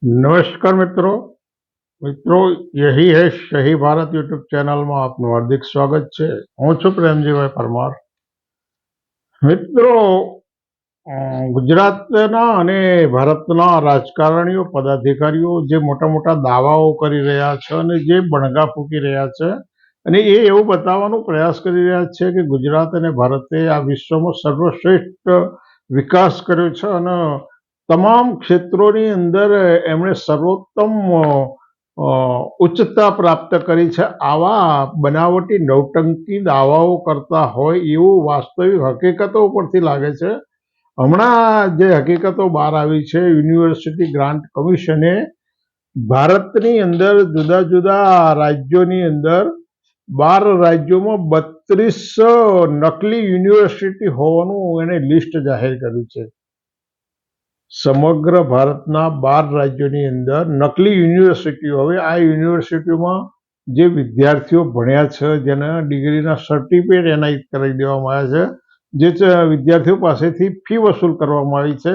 नमस्कार मित्रों। यही है सही भारत यूट्यूब चैनल में आपનું હાર્દિક સ્વાગત છે। હું છું પ્રેમજીભાઈ પરમાર। મિત્રો, ગુજરાતના અને ભારતના રાજકારણીઓ પદાધિકારીઓ જે મોટા મોટા દાવાઓ કરી રહ્યા છે અને જે બણગા ફૂંકી રહ્યા છે અને એ એવું બતાવવાનો પ્રયાસ કરી રહ્યા છે કે ગુજરાત અને ભારતે આ વિશ્વમાં સર્વશ્રેષ્ઠ વિકાસ કર્યો છે અને તમામ ક્ષેત્રોની અંદર એમણે સર્વોત્તમ ઉચ્ચતા પ્રાપ્ત કરી છે। આવા બનાવટી નવટંકી દાવાઓ કરતા હોય એવું વાસ્તવિક હકીકતો ઉપરથી લાગે છે। હમણાં જે હકીકતો બહાર આવી છે, યુનિવર્સિટી ગ્રાન્ટ કમિશને ભારતની અંદર જુદા જુદા રાજ્યોની અંદર 12 રાજ્યોમાં 32 નકલી યુનિવર્સિટી હોવાનું એને લિસ્ટ જાહેર કર્યું છે। સમગ્ર ભારતના 12 રાજ્યોની અંદર નકલી યુનિવર્સિટીઓ, હવે આ યુનિવર્સિટીઓમાં જે વિદ્યાર્થીઓ ભણ્યા છે, જેના ડિગ્રીના સર્ટિફિકેટ એનાયત કરી દેવામાં આવ્યા છે, જે વિદ્યાર્થીઓ પાસેથી ફી વસૂલ કરવામાં આવી છે,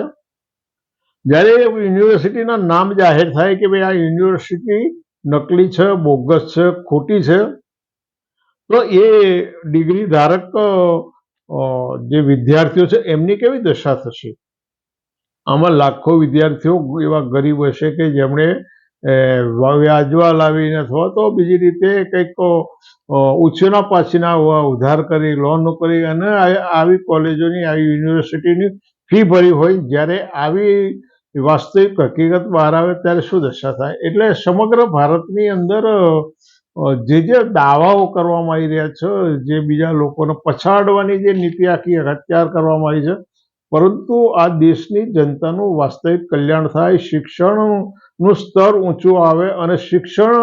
જ્યારે યુનિવર્સિટીના નામ જાહેર થાય કે ભાઈ આ યુનિવર્સિટી નકલી છે, બોગસ છે, ખોટી છે, તો એ ડિગ્રી ધારક જે વિદ્યાર્થીઓ છે એમની કેવી દશા થશે? આમાં લાખો વિદ્યાર્થીઓ એવા ગરીબ હશે કે જેમણે વ્યાજવા લાવીને અથવા તો બીજી રીતે કંઈક ઉછીના પાછીના ઉધાર કરી, લોન કરી અને આવી કોલેજોની, આવી યુનિવર્સિટીની ફી ભરી હોય। જ્યારે આવી વાસ્તવિક હકીકત બહાર આવે ત્યારે શું દશા થાય? એટલે સમગ્ર ભારતની અંદર જે દાવાઓ કરવામાં આવી રહ્યા છે, જે બીજા લોકોને પછાડવાની જે નીતિ આખી અત્યાર કરવામાં આવી છે, પરંતુ આ દેશની જનતાનું વાસ્તવિક કલ્યાણ થાય, શિક્ષણનું સ્તર ઊંચું આવે અને શિક્ષણ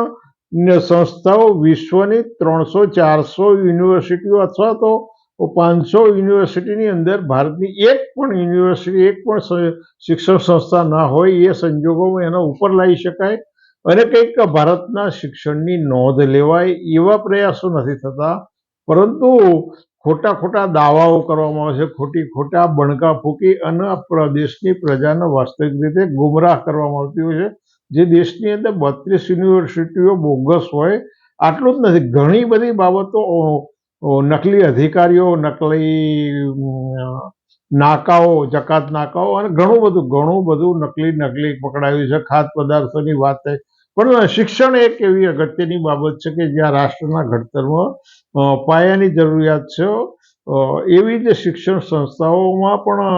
સંસ્થાઓ વિશ્વની 300-400 યુનિવર્સિટીઓ અથવા તો 500 યુનિવર્સિટીની અંદર ભારતની એક પણ યુનિવર્સિટી, એક પણ શિક્ષણ સંસ્થા ના હોય એ સંજોગોમાં એના ઉપર લાવી શકાય અને કંઈક ભારતના શિક્ષણની નોંધ લેવાય એવા પ્રયાસો નથી થતા, પરંતુ ખોટા દાવાઓ કરવામાં આવે છે, ખોટા બણકા ફૂંકી અને દેશની પ્રજાને વાસ્તવિક રીતે ગુમરાહ કરવામાં આવતી હોય છે। જે દેશની અંદર 32 યુનિવર્સિટીઓ બોગસ હોય, આટલું જ નથી, ઘણી બધી બાબતો, નકલી અધિકારીઓ, નકલી નાકાઓ, જકાત નાકાઓ અને ઘણું બધું નકલી પકડાયું છે। ખાદ્ય પદાર્થોની વાત થાય, પણ શિક્ષણ એક એવી અગત્યની બાબત છે કે જ્યાં રાષ્ટ્રના ઘડતરમાં પાયાની જરૂરિયાત છે, એવી જ શિક્ષણ સંસ્થાઓમાં પણ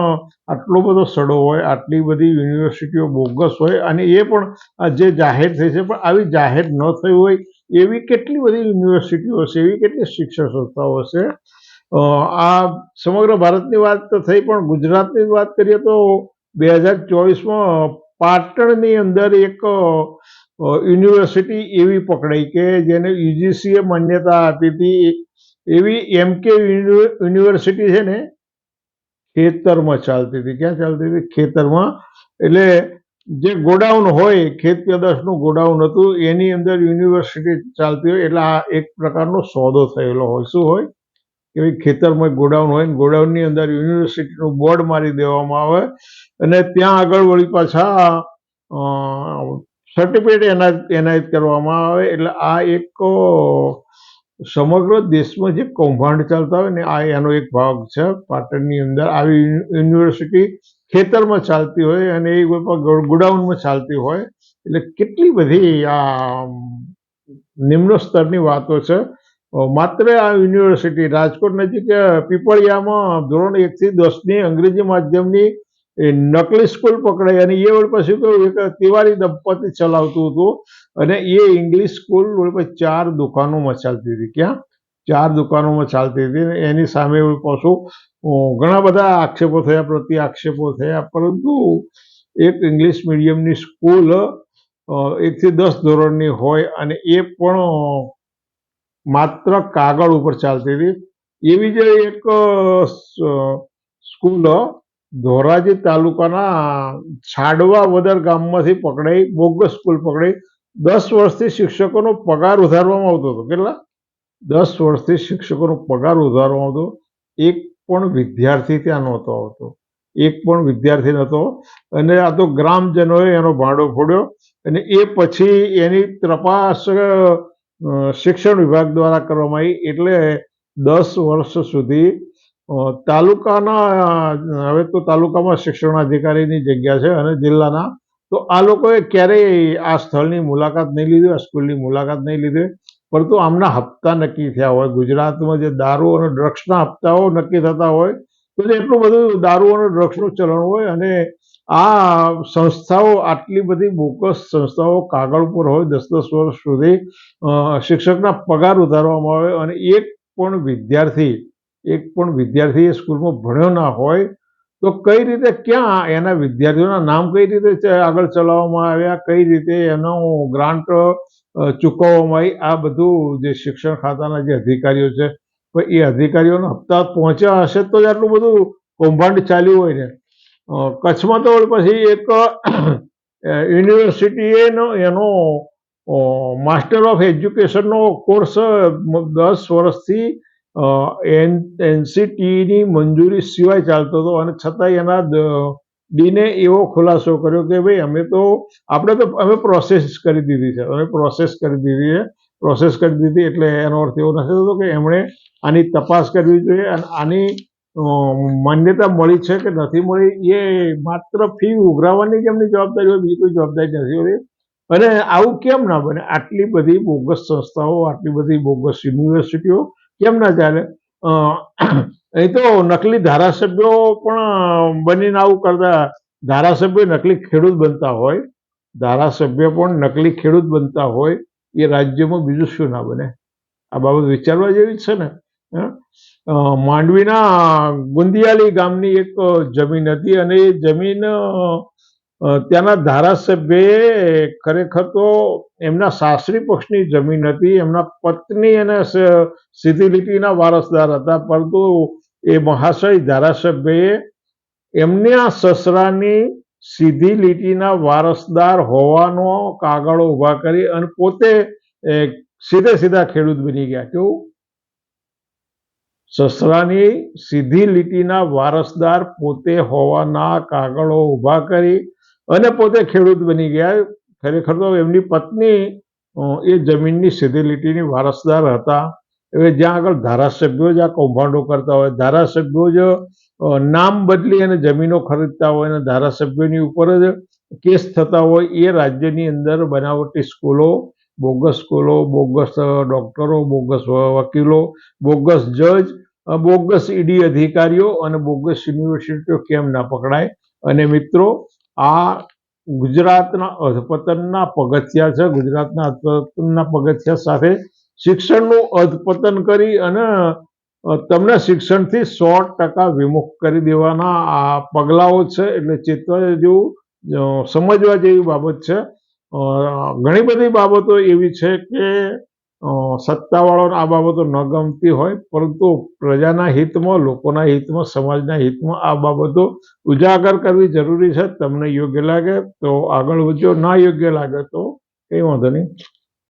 આટલો બધો સડો હોય, આટલી બધી યુનિવર્સિટીઓ બોગસ હોય અને એ પણ જે જાહેર થઈ છે, પણ આવી જાહેર ન થઈ હોય એવી કેટલી બધી યુનિવર્સિટીઓ હશે, એવી કેટલી શિક્ષણ સંસ્થાઓ હશે। આ સમગ્ર ભારતની વાત તો થઈ, પણ ગુજરાતની વાત કરીએ તો 2024માં પાટણની અંદર એક યુનિવર્સિટી એવી પકડાઈ કે જેને યુજીસીએ માન્યતા આપી હતી। એવી MK યુનિવર્સિટી છે ને, ખેતરમાં ચાલતી હતી। ક્યાં ચાલતી હતી? ખેતરમાં। એટલે જે ગોડાઉન હોય, ખેત પેદાશનું ગોડાઉન હતું, એની અંદર યુનિવર્સિટી ચાલતી હોય, એટલે આ એક પ્રકારનો સોદો થયેલો હોય। શું હોય કે ખેતરમાં ગોડાઉન હોય, ગોડાઉનની અંદર યુનિવર્સિટીનું બોર્ડ મારી દેવામાં આવે અને ત્યાં આગળ વળી પાછા સર્ટિફિકેટ એનાયત કરવામાં આવે। એટલે આ એક સમગ્ર દેશમાં જે કૌભાંડ ચાલતા હોય ને, આ એનો એક ભાગ છે। પાટણની અંદર આવી યુનિવર્સિટી ખેતરમાં ચાલતી હોય અને એ ગોડાઉનમાં ચાલતી હોય, એટલે કેટલી બધી આ નિમ્ન સ્તરની વાતો છે। માત્ર આ યુનિવર્સિટી રાજકોટ નજીક પીપળિયામાં ધોરણ 1 થી 10ની અંગ્રેજી માધ્યમની નકલી સ્કૂલ પકડાઈ અને એ વળી પછી એક તિવારી દંપતી ચલાવતું હતું અને એ ઇંગ્લિશ સ્કૂલ વળી 4 દુકાનોમાં ચાલતી હતી। ક્યાં? 4 દુકાનોમાં ચાલતી હતી। એની સામે પાછું ઘણા બધા આક્ષેપો થયા, પ્રતિ આક્ષેપો થયા, પરંતુ એક ઇંગ્લિશ મીડિયમની સ્કૂલ 1 થી 10 ધોરણની હોય અને એ પણ માત્ર કાગળ ઉપર ચાલતી હતી। એવી જ એક સ્કૂલ ધોરાજી તાલુકાના છાડવા વદર ગામમાંથી પકડાઈ, બોગસ સ્કૂલ પકડાઈ। 10 વર્ષથી શિક્ષકોનો પગાર વધારવામાં આવતો હતો। કેટલા? 10 વર્ષથી શિક્ષકોનો પગાર વધારવામાં આવતો, એક પણ વિદ્યાર્થી ત્યાં નહોતો આવતો। એક પણ વિદ્યાર્થી નહોતો. અને આ તો ગ્રામજનોએ એનો ભાંડો ફોડ્યો અને એ પછી એની તપાસ શિક્ષણ વિભાગ દ્વારા કરવામાં આવી. એટલે 10 વર્ષ સુધી તાલુકાના, હવે તો તાલુકામાં શિક્ષણાધિકારીની જગ્યા છે અને જિલ્લાના, તો આ લોકોએ ક્યારેય આ સ્થળની મુલાકાત નહીં લીધી, આ સ્કૂલની મુલાકાત નહીં લીધી. પરંતુ આમના હપ્તા નક્કી થયા હોય. ગુજરાતમાં જે દારૂ અને ડ્રગ્સના હપ્તાઓ નક્કી થતા હોય, તો એટલું બધું દારૂ અને ડ્રગ્સનું ચલણ હોય. અને આ સંસ્થાઓ, આટલી બધી બોગસ સંસ્થાઓ કાગળ પર હોય, 10-10 વર્ષ સુધી શિક્ષકના પગાર ઉધારવામાં આવે અને એક પણ વિદ્યાર્થી એ સ્કૂલમાં ભણ્યો ના હોય, તો કઈ રીતે, ક્યાં એના વિદ્યાર્થીઓના નામ કઈ રીતે આગળ ચલાવવામાં આવ્યા, કઈ રીતે એનો ગ્રાન્ટ ચૂકવવામાં આવી, આ બધું જે શિક્ષણ ખાતાના જે અધિકારીઓ છે, એ અધિકારીઓના હપ્તા પહોંચ્યા હશે તો જ આટલું બધું કૌભાંડ ચાલ્યું હોય ને. કચ્છમાં તો પછી એક યુનિવર્સિટીએ એનો માસ્ટર ઓફ એજ્યુકેશનનો કોર્સ 10 વર્ષથી NCTEની મંજૂરી સિવાય ચાલતો હતો અને છતાંય એના ડીને એવો ખુલાસો કર્યો કે ભાઈ અમે પ્રોસેસ કરી દીધી છે, પ્રોસેસ કરી દીધી. એટલે એનો અર્થ એવો નથી થતો કે એમણે આની તપાસ કરવી જોઈએ અને આની માન્યતા મળી છે કે નથી મળી. એ માત્ર ફી ઉઘરાવવાની જ એમની જવાબદારી હોય, બીજી કોઈ જવાબદારી નથી હોતી. અને આવું કેમ ના બને? આટલી બધી બોગસ સંસ્થાઓ, આટલી બધી બોગસ યુનિવર્સિટીઓ કેમ ના ચાલે? અહીં તો નકલી ધારાસભ્યો પણ બનીને આવું કરતા, ધારાસભ્ય નકલી ખેડૂત બનતા હોય, એ રાજ્યમાં બીજું શું ના બને? આ બાબત વિચારવા જેવી છે ને. માંડવીના ગુંદિયાળી ગામની એક જમીન હતી અને એ જમીન ત્યાંના ધારાસભ્યએ, ખરેખર તો એમના સાસરી પક્ષની જમીન હતી, એમના પત્ની અને સીધી લીટીના વારસદાર હતા, પરંતુ એ મહાશય ધારાસભ્યએ એમના સસરાની સીધી લીટીના વારસદાર હોવાનો કાગળો ઉભા કરી અને પોતે સીધા ખેડૂત બની ગયા. કેવું? સસરાની સીધી લીટીના વારસદાર પોતે હોવાના કાગળો ઉભા કરી અને પોતે ખેડૂત બની ગયા. ખરેખર તો એમની પત્ની એ જમીનની સીધી લીટીની વારસદાર હતા. હવે જ્યાં આગળ ધારાસભ્યો જ આ કૌભાંડો કરતા હોય, ધારાસભ્યો જ નામ બદલી અને જમીનો ખરીદતા હોય અને ધારાસભ્યોની ઉપર જ કેસ થતા હોય, એ રાજ્યની અંદર બનાવટી સ્કૂલો, બોગસ ડોક્ટરો, બોગસ વકીલો, બોગસ જજ, બોગસ ઈડી અધિકારીઓ અને બોગસ યુનિવર્સિટીઓ કેમ ના પકડાય? અને મિત્રો, આ ગુજરાતના અધપતનના પગથિયા છે. ગુજરાતના અધપતનના પગથિયા સાથે શિક્ષણનું અધપતન કરી અને તમને શિક્ષણથી 100% વિમુખ કરી દેવાના આ પગલાઓ છે. એટલે ચેતવા જેવું, સમજવા જેવી બાબત છે. ઘણી બધી બાબતો એવી છે કે સત્તાવાળાઓને આ બાબતો ન ગમતી હોય, પરંતુ પ્રજાના હિતમાં, લોકોના હિતમાં, સમાજના હિતમાં આ બાબતો ઉજાગર કરવી જરૂરી છે. તમને યોગ્ય લાગે તો આગળ વધજો, ના યોગ્ય લાગે તો કંઈ વાંધો નહીં.